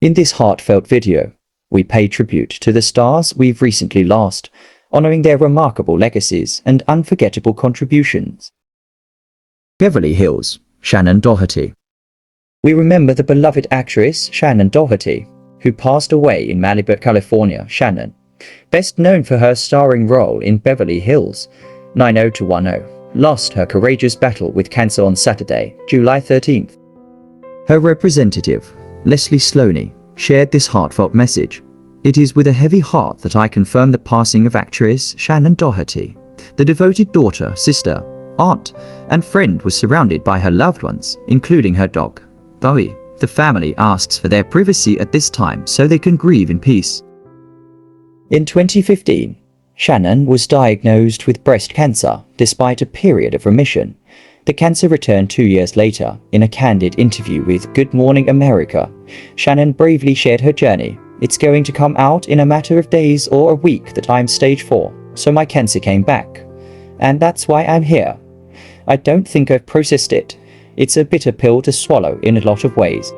In this heartfelt video, we pay tribute to the stars we've recently lost, honoring their remarkable legacies and unforgettable contributions. Beverly Hills, Shannen DohertY. We remember the beloved actress Shannen DohertY, who passed away in Malibu, California. Shannen, best known for her starring role in Beverly Hills 90210, lost her courageous battle with cancer on Saturday, July 13th. Her representative, Leslie Sloney, shared this heartfelt message. "It is with a heavy heart that I confirm the passing of actress Shannen DohertY. The devoted daughter, sister, aunt, and friend was surrounded by her loved ones, including her dog, Bowie. The family asks for their privacy at this time so they can grieve in peace." In 2015, Shannen was diagnosed with breast cancer despite a period of remission. The cancer returned 2 years later. In a candid interview with Good Morning America, Shannen bravely shared her journey. "It's going to come out in a matter of days or a week that I'm stage 4, so my cancer came back. And that's why I'm here. I don't think I've processed it. It's a bitter pill to swallow in a lot of ways."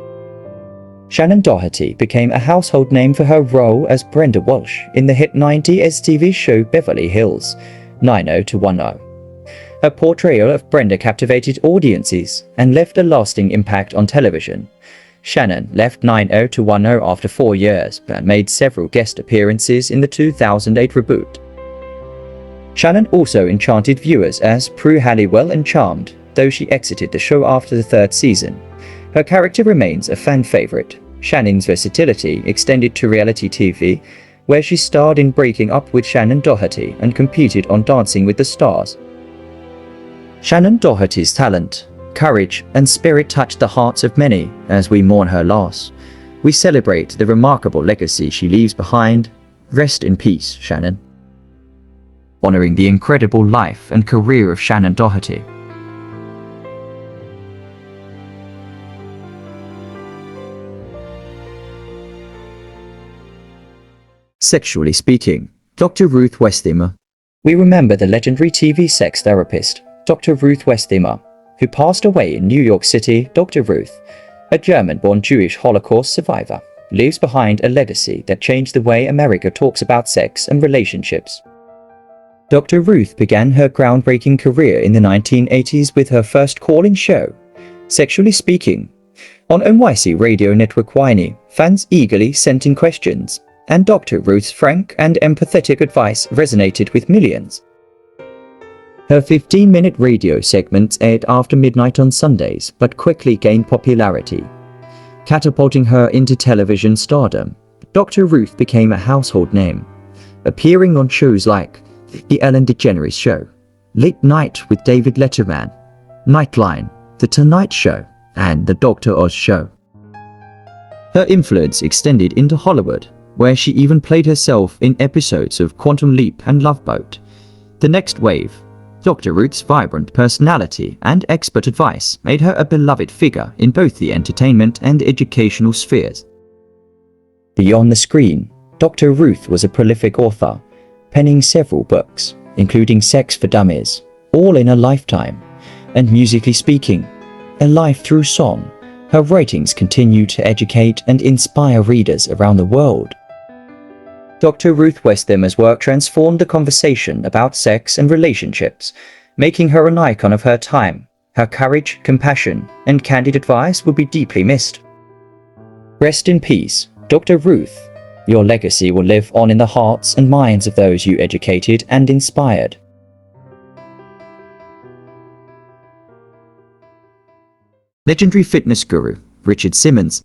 Shannen DohertY became a household name for her role as Brenda Walsh in the hit 90s TV show Beverly Hills 90210. Her portrayal of Brenda captivated audiences and left a lasting impact on television. Shannen left 90210 after 4 years but made several guest appearances in the 2008 reboot. Shannen also enchanted viewers as Prue Halliwell in Charmed, though she exited the show after the 3rd season. Her character remains a fan favorite. Shannen's versatility extended to reality TV, where she starred in Breaking Up with Shannen DohertY and competed on Dancing with the Stars. Shannen Doherty's talent, courage, and spirit touched the hearts of many as we mourn her loss. We celebrate the remarkable legacy she leaves behind. Rest in peace, Shannen. Honoring the incredible life and career of Shannen DohertY. Sexually speaking, Dr. Ruth Westheimer. We remember the legendary TV sex therapist, Dr. Ruth Westheimer, who passed away in New York City. Dr. Ruth, a German-born Jewish Holocaust survivor, leaves behind a legacy that changed the way America talks about sex and relationships. Dr. Ruth began her groundbreaking career in the 1980s with her first call-in show, Sexually Speaking, on NYC radio network WINY. Fans eagerly sent in questions, and Dr. Ruth's frank and empathetic advice resonated with millions. Her 15-minute radio segments aired after midnight on Sundays but quickly gained popularity, catapulting her into television stardom. Dr. Ruth became a household name, appearing on shows like The Ellen DeGeneres Show, Late Night with David Letterman, Nightline, The Tonight Show, and The Dr. Oz Show. Her influence extended into Hollywood, where she even played herself in episodes of Quantum Leap and Love Boat. The Next Wave. Dr. Ruth's vibrant personality and expert advice made her a beloved figure in both the entertainment and educational spheres. Beyond the screen, Dr. Ruth was a prolific author, penning several books, including Sex for Dummies, all in a lifetime, and Musically Speaking, A Life Through Song. Her writings continue to educate and inspire readers around the world. Dr. Ruth Westheimer's work transformed the conversation about sex and relationships, making her an icon of her time. Her courage, compassion, and candid advice will be deeply missed. Rest in peace, Dr. Ruth. Your legacy will live on in the hearts and minds of those you educated and inspired. Legendary fitness guru, Richard Simmons.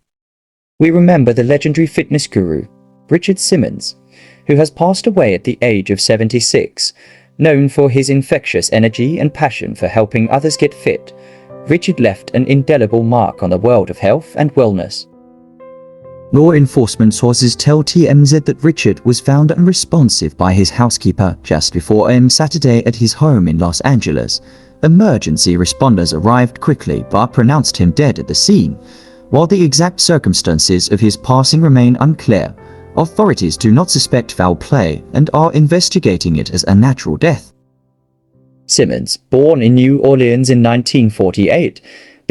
We remember the legendary fitness guru, Richard Simmons, who has passed away at the age of 76. Known for his infectious energy and passion for helping others get fit, Richard left an indelible mark on the world of health and wellness. Law enforcement sources tell TMZ that Richard was found unresponsive by his housekeeper just before Saturday at his home in Los Angeles. Emergency responders arrived quickly but pronounced him dead at the scene. While the exact circumstances of his passing remain unclear, authorities do not suspect foul play and are investigating it as a natural death. Simmons, born in New Orleans in 1948,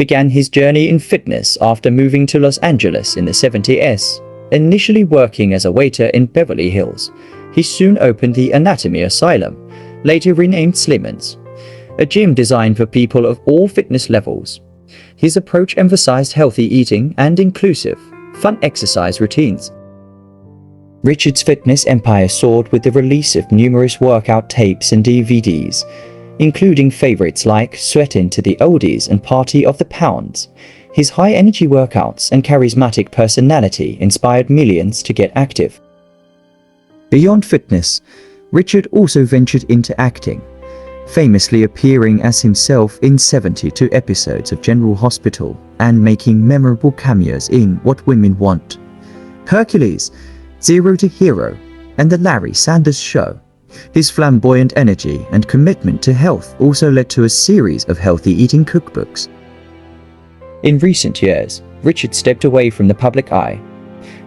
began his journey in fitness after moving to Los Angeles in the 70s. Initially working as a waiter in Beverly Hills, he soon opened the Anatomy Asylum, later renamed SIMMONS, a gym designed for people of all fitness levels. His approach emphasized healthy eating and inclusive, fun exercise routines. Richard's fitness empire soared with the release of numerous workout tapes and DVDs, including favorites like Sweatin' to the Oldies and Party of the Pounds. His high-energy workouts and charismatic personality inspired millions to get active. Beyond fitness, Richard also ventured into acting, famously appearing as himself in 72 episodes of General Hospital and making memorable cameos in What Women Want, Hercules, Zero to Hero, and The Larry Sanders Show. His flamboyant energy and commitment to health also led to a series of healthy eating cookbooks. In recent years, Richard stepped away from the public eye,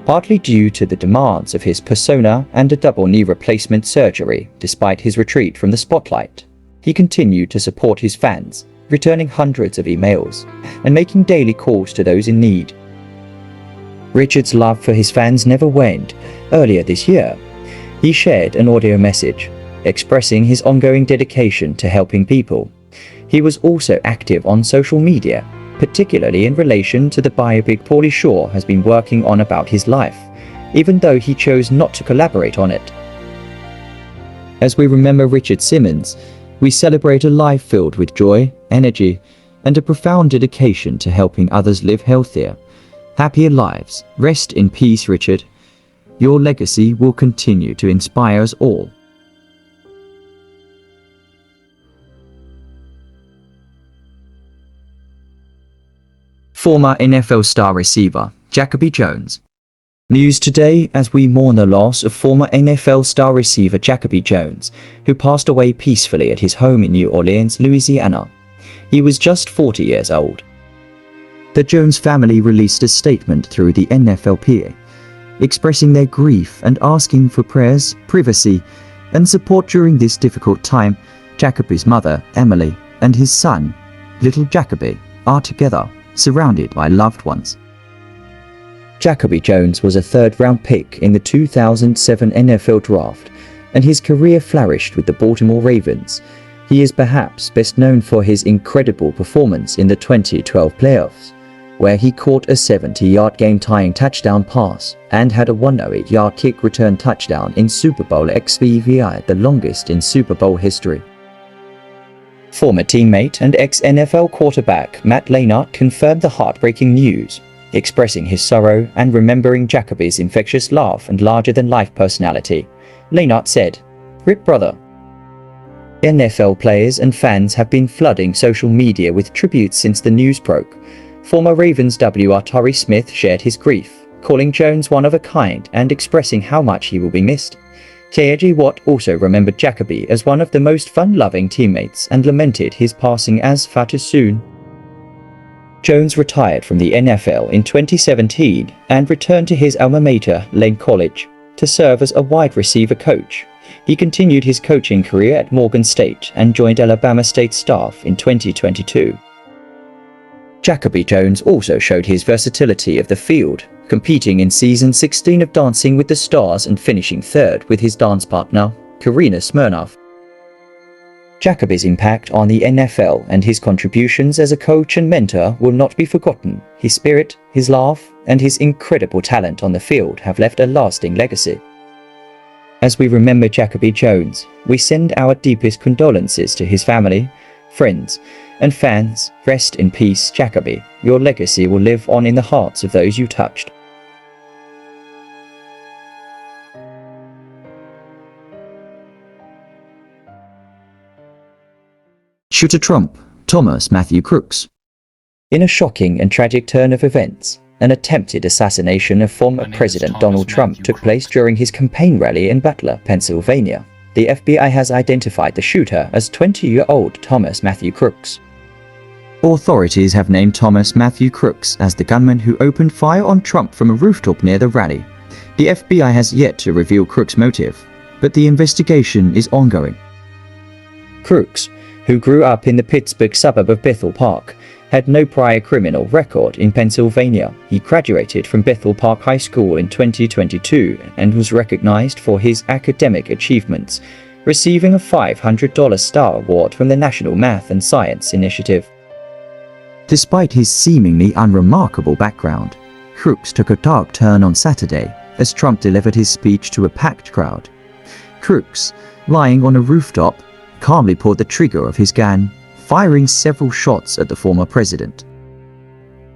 partly due to the demands of his persona and a double knee replacement surgery. Despite his retreat from the spotlight, he continued to support his fans, returning hundreds of emails and making daily calls to those in need. Richard's love for his fans never waned. Earlier this year, he shared an audio message expressing his ongoing dedication to helping people. He was also active on social media, particularly in relation to the biopic Pauly Shore has been working on about his life, even though he chose not to collaborate on it. As we remember Richard Simmons, we celebrate a life filled with joy, energy, and a profound dedication to helping others live healthier, happier lives. Rest in peace, Richard. Your legacy will continue to inspire us all. Former NFL star receiver Jacoby Jones. News today as we mourn the loss of former NFL star receiver Jacoby Jones, who passed away peacefully at his home in New Orleans, Louisiana. He was just 40 years old. The Jones family released a statement through the NFLPA, expressing their grief and asking for prayers, privacy, and support during this difficult time. Jacoby's mother, Emily, and his son, little Jacoby, are together, surrounded by loved ones. Jacoby Jones was a third-round pick in the 2007 NFL Draft, and his career flourished with the Baltimore Ravens. He is perhaps best known for his incredible performance in the 2012 playoffs, where he caught a 70-yard game-tying touchdown pass and had a 108-yard kick return touchdown in Super Bowl XVII, the longest in Super Bowl history. Former teammate and ex-NFL quarterback Matt Leinart confirmed the heartbreaking news, expressing his sorrow and remembering Jacoby's infectious laugh and larger-than-life personality. Leinart said, "Rip brother." NFL players and fans have been flooding social media with tributes since the news broke. Former Ravens WR Torrey Smith shared his grief, calling Jones one of a kind and expressing how much he will be missed. J.J. Watt also remembered Jacoby as one of the most fun-loving teammates and lamented his passing as far too soon. Jones retired from the NFL in 2017 and returned to his alma mater, Lane College, to serve as a wide receiver coach. He continued his coaching career at Morgan State and joined Alabama State staff in 2022. Jacoby Jones also showed his versatility of the field, competing in season 16 of Dancing with the Stars and finishing third with his dance partner, Karina Smirnoff. Jacoby's impact on the NFL and his contributions as a coach and mentor will not be forgotten. His spirit, his laugh, and his incredible talent on the field have left a lasting legacy. As we remember Jacoby Jones, we send our deepest condolences to his family, friends, and fans. Rest in peace, Jacoby. Your legacy will live on in the hearts of those you touched. Shooter Trump, Thomas Matthew Crooks. In a shocking and tragic turn of events, an attempted assassination of former President Donald Trump took place during his campaign rally in Butler, Pennsylvania. The FBI has identified the shooter as 20-year-old Thomas Matthew Crooks. Authorities have named Thomas Matthew Crooks as the gunman who opened fire on Trump from a rooftop near the rally. The FBI has yet to reveal Crooks' motive, but the investigation is ongoing. Crooks, who grew up in the Pittsburgh suburb of Bethel Park, had no prior criminal record in Pennsylvania. He graduated from Bethel Park High School in 2022 and was recognized for his academic achievements, receiving a $500 Star Award from the National Math and Science Initiative. Despite his seemingly unremarkable background, Crooks took a dark turn on Saturday as Trump delivered his speech to a packed crowd. Crooks, lying on a rooftop, calmly pulled the trigger of his gun, firing several shots at the former president.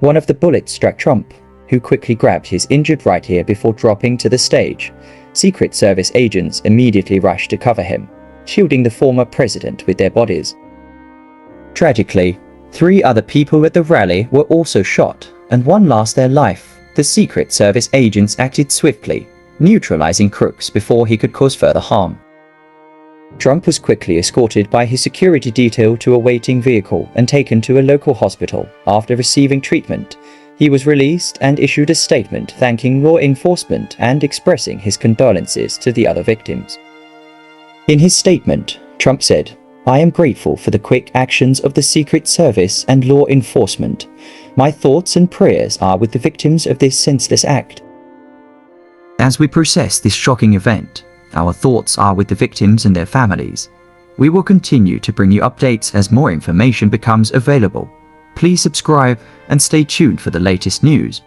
One of the bullets struck Trump, who quickly grabbed his injured right ear before dropping to the stage. Secret Service agents immediately rushed to cover him, shielding the former president with their bodies. Tragically, 3 other people at the rally were also shot, and one lost their life. The Secret Service agents acted swiftly, neutralizing Crooks before he could cause further harm. Trump was quickly escorted by his security detail to a waiting vehicle and taken to a local hospital. After receiving treatment, he was released and issued a statement thanking law enforcement and expressing his condolences to the other victims. In his statement, Trump said, "I am grateful for the quick actions of the Secret Service and law enforcement. My thoughts and prayers are with the victims of this senseless act." As we process this shocking event, our thoughts are with the victims and their families. We will continue to bring you updates as more information becomes available. Please subscribe and stay tuned for the latest news.